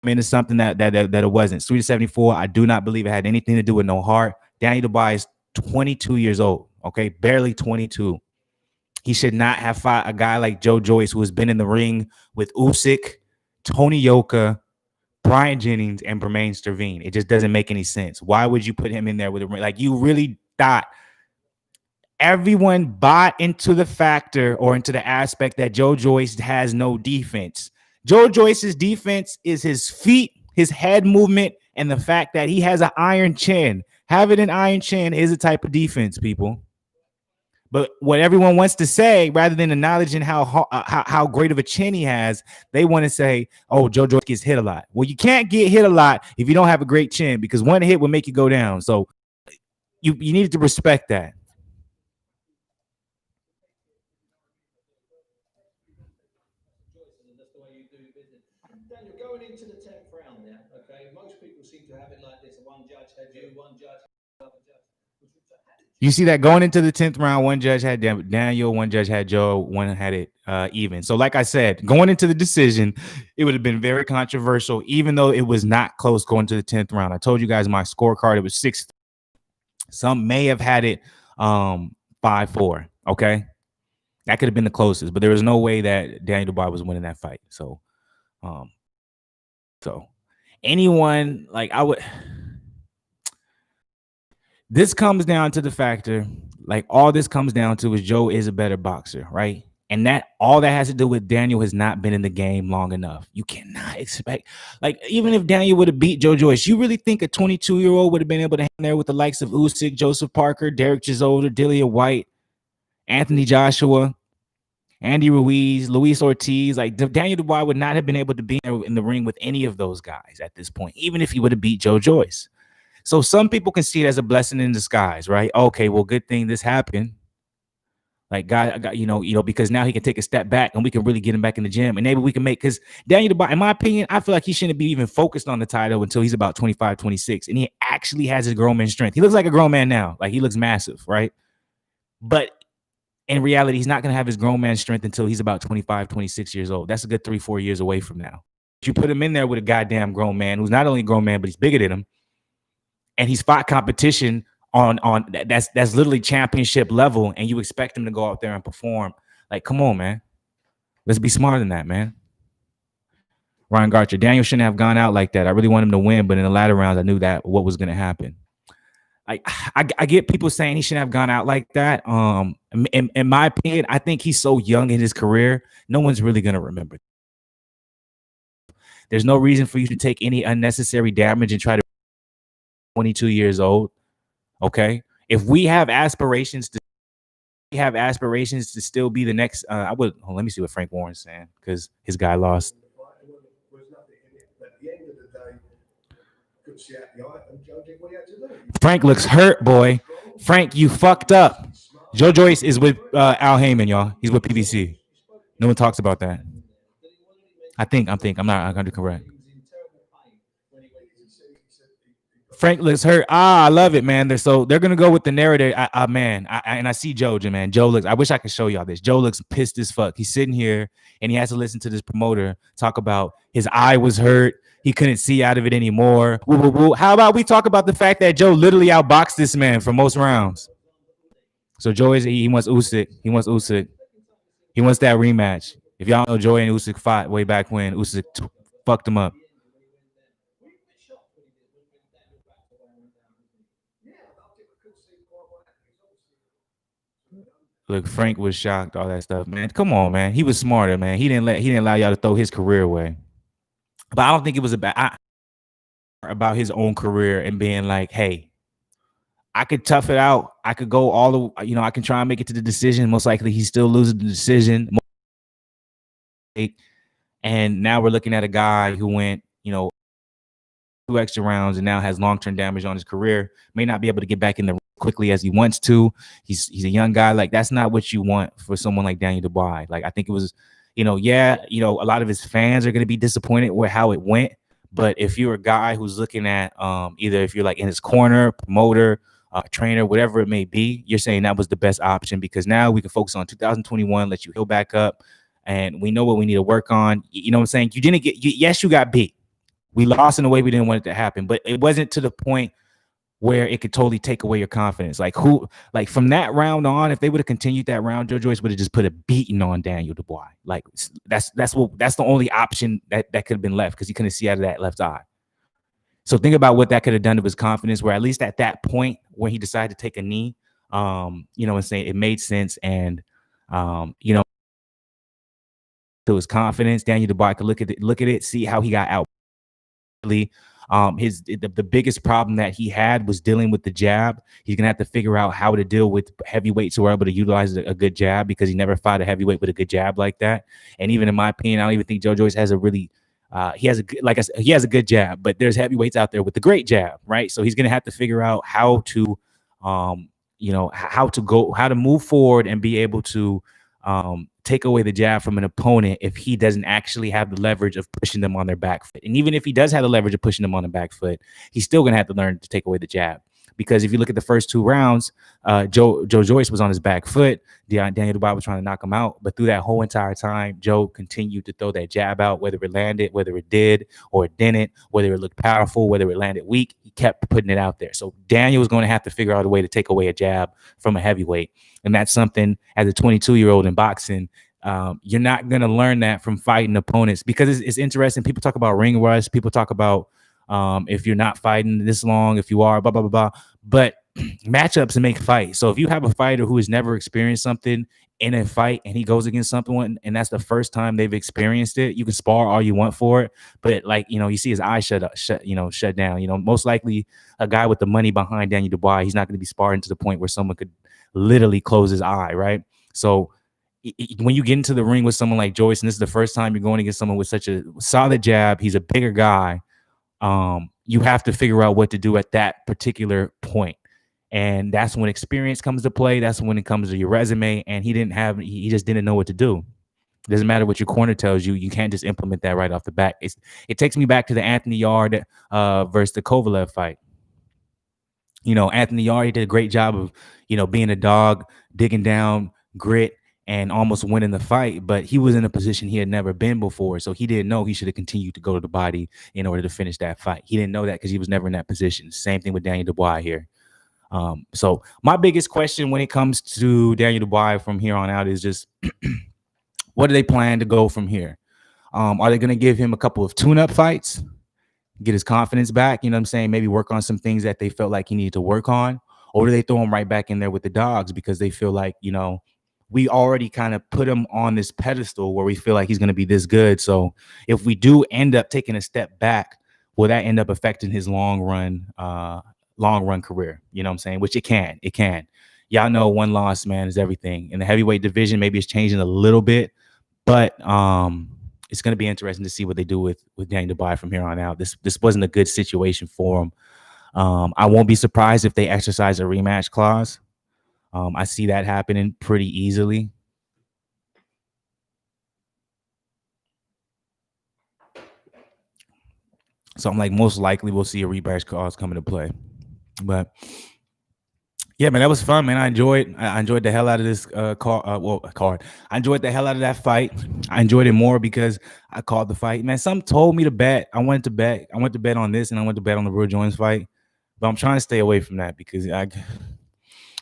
into something that it wasn't. Sweet 74, I do not believe it had anything to do with no heart. Daniel Dubois is 22 years old. Okay, barely 22. He should not have fought a guy like Joyce, who has been in the ring with Usyk, Tony Yoka, Brian Jennings, and Bermain Sterving. It just doesn't make any sense. Why would you put him in there with a ring? Like, you really thought everyone bought into the factor or into the aspect that Joyce has no defense. Joyce's defense is his feet, his head movement, and the fact that he has an iron chin. Having an iron chin is a type of defense, people. But what everyone wants to say, rather than acknowledging how great of a chin he has, they want to say, oh, Joyce gets hit a lot. Well, you can't get hit a lot if you don't have a great chin, because one hit will make you go down. So you needed to respect that. Daniel, going into the 10th round now, okay, most people seem to have it like this. One judge had you, one judge had another judge. You see that going into the 10th round, one judge had Daniel, one judge had Joe, one had it even. So like I said, going into the decision, it would have been very controversial, even though it was not close going to the 10th round. I told you guys my scorecard, it was 6. Some may have had it 5-4, okay? That could have been the closest, but there was no way that Daniel Dubois was winning that fight. So anyone, like, I would... This comes down to the factor, like, all this comes down to is Joe is a better boxer, right? And that all that has to do with Daniel has not been in the game long enough. You cannot expect, like, even if Daniel would have beat Joyce, you really think a 22-year-old would have been able to hang there with the likes of Usyk, Joseph Parker, Derek Chisholm, Dillian White, Anthony Joshua, Andy Ruiz, Luis Ortiz? Like, Daniel Dubois would not have been able to be in the ring with any of those guys at this point, even if he would have beat Joyce. So some people can see it as a blessing in disguise, right? Okay, well, good thing this happened. Like, God, because now he can take a step back and we can really get him back in the gym, and maybe we can make, because Daniel Dubois, in my opinion, I feel like he shouldn't be even focused on the title until he's about 25, 26, and he actually has his grown man strength. He looks like a grown man now. Like, he looks massive, right? But in reality, he's not going to have his grown man strength until he's about 25, 26 years old. That's a good 3-4 years away from now. You put him in there with a goddamn grown man who's not only a grown man, but he's bigger than him. And he's fought competition on that's literally championship level, and you expect him to go out there and perform. Like, come on, man. Let's be smarter than that, man. Ryan Garcher. Daniel shouldn't have gone out like that. I really want him to win, but in the latter rounds, I knew that what was going to happen. I get people saying he shouldn't have gone out like that. In my opinion, I think he's so young in his career, no one's really going to remember. There's no reason for you to take any unnecessary damage and try to 22 years old. Okay. If we have aspirations to still be the next, I would, let me see what Frank Warren's saying, because his guy lost. Frank looks hurt, boy. Frank, you fucked up. Joe Joyce is with Al Heyman, y'all. He's with PBC. No one talks about that. I'm not 100% correct. Frank looks hurt. I love it, man. They're gonna go with the narrative. I see Joe, man. Joe looks. I wish I could show y'all this. Joe looks pissed as fuck. He's sitting here and he has to listen to this promoter talk about his eye was hurt. He couldn't see out of it anymore. Woo, woo, woo. How about we talk about the fact that Joe literally outboxed this man for most rounds? So Joe he wants Usyk. He wants that rematch. If y'all know, Joe and Usyk fought way back when. Usyk fucked him up. Look, Frank was shocked, all that stuff, man. Come on, man. He was smarter, man. He didn't allow y'all to throw his career away. But I don't think it was about his own career and being like, hey, I could tough it out. I could go all the, I can try and make it to the decision. Most likely he still loses the decision. And now we're looking at a guy who went, 2 extra rounds and now has long-term damage on his career. May not be able to get back in the quickly as he wants to. He's a young guy. Like, that's not what you want for someone like Daniel Dubois. Like, I think it was, a lot of his fans are going to be disappointed with how it went. But if you're a guy who's looking at either if you're like in his corner, promoter, trainer, whatever it may be, you're saying that was the best option, because now we can focus on 2021, let you heal back up, and we know what we need to work on. You know what I'm saying? You didn't get, yes, you got beat. We lost in a way we didn't want it to happen, but it wasn't to the point where it could totally take away your confidence. Like from that round on, if they would have continued that round, Joe Joyce would have just put a beating on Daniel Dubois. Like that's the only option that could have been left, because he couldn't see out of that left eye. So think about what that could have done to his confidence, where at least at that point when he decided to take a knee, and say it made sense. And, to his confidence, Daniel Dubois could look at it, see how he got out. The biggest problem that he had was dealing with the jab. He's gonna have to figure out how to deal with heavyweights who are able to utilize a good jab, because he never fought a heavyweight with a good jab like that. And even in my opinion, I don't even think Joe Joyce has a really he has a good jab, but there's heavyweights out there with a great jab, right? So he's gonna have to figure out how to how to move forward and be able to take away the jab from an opponent if he doesn't actually have the leverage of pushing them on their back foot. And even if he does have the leverage of pushing them on the back foot, he's still going to have to learn to take away the jab. Because if you look at the first 2 rounds, Joe Joyce was on his back foot. Daniel Dubois was trying to knock him out. But through that whole entire time, Joe continued to throw that jab out, whether it landed, whether it did or it didn't, whether it looked powerful, whether it landed weak. He kept putting it out there. So Daniel was going to have to figure out a way to take away a jab from a heavyweight. And that's something, as a 22-year-old in boxing, you're not going to learn that from fighting opponents, because it's interesting. People talk about ring rust. People talk about if you're not fighting this long, if you are, blah, blah, blah, blah. But matchups make fights. So if you have a fighter who has never experienced something in a fight and he goes against someone and that's the first time they've experienced it, you can spar all you want for it. But you see his eyes shut down. Most likely a guy with the money behind Daniel Dubois, he's not going to be sparring to the point where someone could literally close his eye, right? So when you get into the ring with someone like Joyce, and this is the first time you're going against someone with such a solid jab, he's a bigger guy. You have to figure out what to do at that particular point. And that's when experience comes to play. That's when it comes to your resume. And he just didn't know what to do. It doesn't matter what your corner tells you. You can't just implement that right off the bat. It takes me back to the Anthony Yard versus the Kovalev fight. Anthony Yard, he did a great job of, being a dog, digging down, grit, and almost winning the fight, but he was in a position he had never been before. So he didn't know he should have continued to go to the body in order to finish that fight. He didn't know that because he was never in that position. Same thing with Daniel Dubois here. So my biggest question when it comes to Daniel Dubois from here on out is just, what do they plan to go from here? Are they going to give him a couple of tune-up fights, get his confidence back? You know what I'm saying? Maybe work on some things that they felt like he needed to work on, or do they throw him right back in there with the dogs because they feel like, you know, we already kind of put him on this pedestal where we feel like he's going to be this good. So if we do end up taking a step back, will that end up affecting his long run career? You know what I'm saying? Which it can. It can. Y'all know one loss, man, is everything. In the heavyweight division, maybe it's changing a little bit, but it's going to be interesting to see what they do with Daniel Dubois from here on out. This wasn't a good situation for him. I won't be surprised if they exercise a rematch clause. I see that happening pretty easily. So I'm like, most likely we'll see a rematch clause come into play. But yeah, man, that was fun, man. I enjoyed the hell out of this card. I enjoyed the hell out of that fight. I enjoyed it more because I called the fight. Man, some told me to bet. I went to bet on this, and I went to bet on the Roy Jones fight. But I'm trying to stay away from that because I've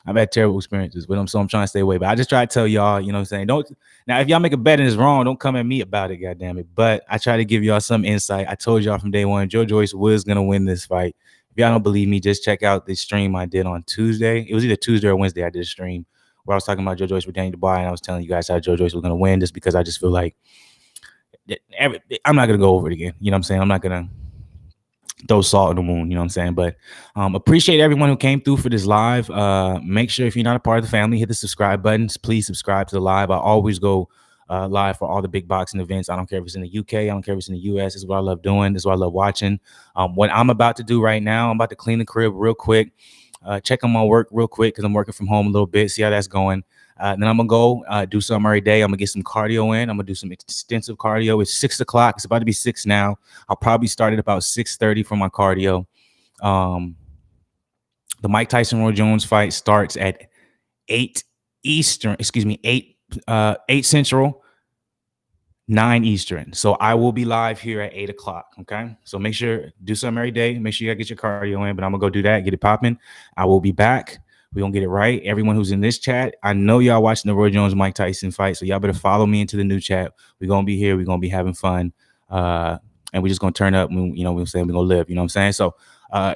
had terrible experiences with them, so I'm trying to stay away. But I just try to tell y'all, you know what I'm saying? Don't now if y'all make a bet and it's wrong, don't come at me about it, goddamn it. But I try to give y'all some insight. I told y'all from day one, Joyce was gonna win this fight. If y'all don't believe me, just check out the stream I did on Tuesday. It was either Tuesday or Wednesday. I did a stream where I was talking about Joyce with Daniel Dubois, and I was telling you guys how Joyce was gonna win, just because I just feel like I'm not gonna go over it again. You know what I'm saying? I'm not gonna throw salt in the wound, you know what I'm saying? But appreciate everyone who came through for this live. Make sure if you're not a part of the family, hit the subscribe buttons. Please subscribe to the live. I always go live for all the big boxing events. I don't care if it's in the UK. I don't care if it's in the US. This is what I love doing. This is what I love watching. What I'm about to do right now, I'm about to clean the crib real quick. Check on my work real quick because I'm working from home a little bit. See how that's going. Then I'm going to go do something every day. I'm going to get some cardio in. I'm going to do some extensive cardio. It's 6 o'clock. It's about to be 6 now. I'll probably start at about 6:30 for my cardio. The Mike Tyson-Roy Jones fight starts at 8 Eastern. Excuse me, 8 Central, 9 Eastern. So I will be live here at 8 o'clock. Okay. So make sure, do something every day. Make sure you gotta get your cardio in, but I'm going to go do that, get it popping. I will be back. We're going to get it right. Everyone who's in this chat, I know y'all watching the Roy Jones Mike Tyson fight, so y'all better follow me into the new chat. We're going to be here. We're going to be having fun. And we're just going to turn up. You know, we're saying we're going to live. You know what I'm saying? So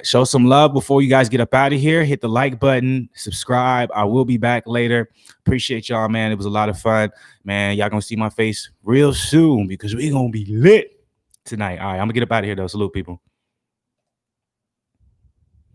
show some love before you guys get up out of here. Hit the like button. Subscribe. I will be back later. Appreciate y'all, man. It was a lot of fun. Man, y'all going to see my face real soon because we're going to be lit tonight. All right, I'm going to get up out of here, though. Salute, people.